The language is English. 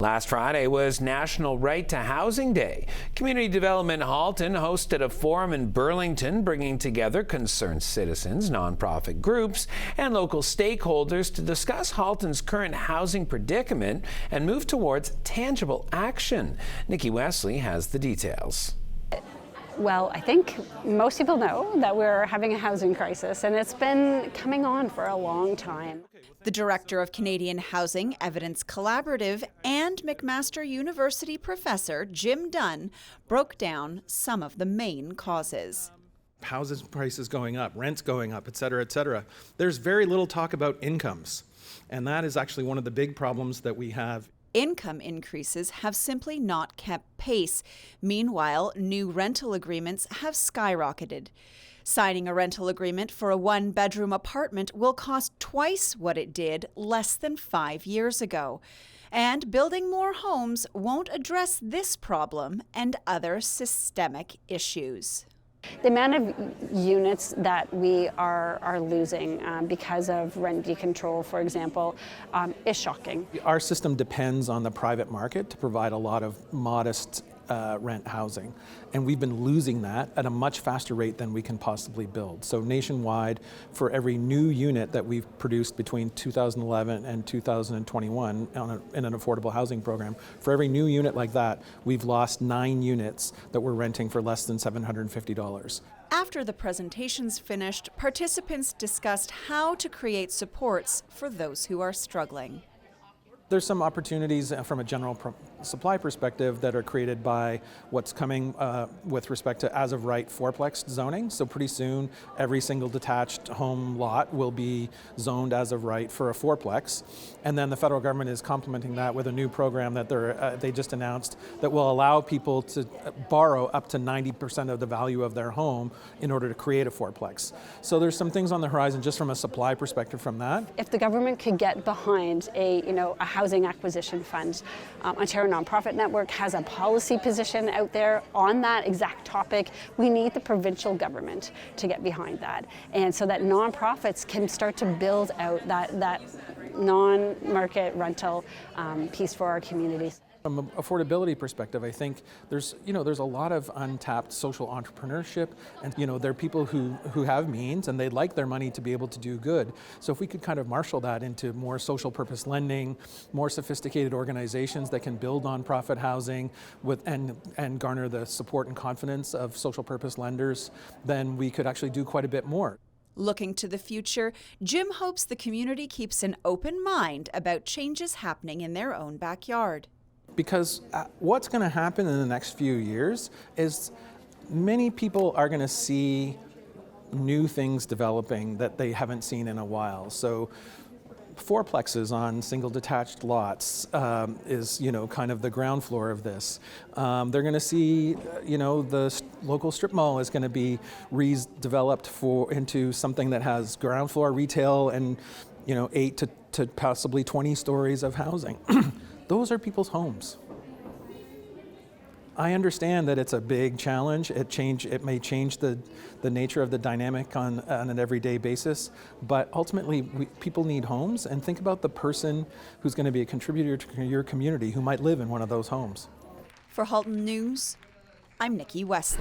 Last Friday was National Right to Housing Day. Community Development Halton hosted a forum in Burlington, bringing together concerned citizens, nonprofit groups, and local stakeholders to discuss Halton's current housing predicament and move towards tangible action. Nikki Wesley has the details. Well, I think most people know that we're having a housing crisis, and it's been coming on for a long time. The director of Canadian Housing Evidence Collaborative and McMaster University professor Jim Dunn broke down some of the main causes. Houses prices going up, rents going up, et cetera, et cetera. There's very little talk about incomes, and that is actually one of the big problems that we have. Income increases have simply not kept pace. Meanwhile, new rental agreements have skyrocketed. Signing a rental agreement for a one-bedroom apartment will cost twice what it did less than 5 years ago. And building more homes won't address this problem and other systemic issues. The amount of units that we are losing because of rent decontrol, for example, is shocking. Our system depends on the private market to provide a lot of modest rent housing, and we've been losing that at a much faster rate than we can possibly build. So nationwide, for every new unit that we've produced between 2011 and 2021 in an affordable housing program, for every new unit like that, we've lost 9 units that we're renting for less than $750. After the presentations finished, participants discussed how to create supports for those who are struggling. There's some opportunities from a general supply perspective that are created by what's coming with respect to as of right fourplex zoning. So pretty soon every single detached home lot will be zoned as of right for a fourplex. And then the federal government is complementing that with a new program that they just announced that will allow people to borrow up to 90% of the value of their home in order to create a fourplex. So there's some things on the horizon just from a supply perspective from that. If the government could get behind a housing acquisition fund, Ontario Nonprofit Network has a policy position out there on that exact topic. We need the provincial government to get behind that, and so that nonprofits can start to build out that non-market rental piece for our communities. From an affordability perspective, I think there's a lot of untapped social entrepreneurship, and there are people who have means and they'd like their money to be able to do good. So if we could kind of marshal that into more social purpose lending, more sophisticated organizations that can build nonprofit housing and garner the support and confidence of social purpose lenders, then we could actually do quite a bit more. Looking to the future, Jim hopes the community keeps an open mind about changes happening in their own backyard. Because what's going to happen in the next few years is many people are going to see new things developing that they haven't seen in a while. So fourplexes on single detached lots is kind of the ground floor of this. They're going to see the local strip mall is going to be redeveloped into something that has ground floor retail and 8 to possibly 20 stories of housing. Those are people's homes. I understand that it's a big challenge. It may change the nature of the dynamic on an everyday basis, but ultimately people need homes, and think about the person who's going to be a contributor to your community who might live in one of those homes. For Halton News, I'm Nikki Wesley.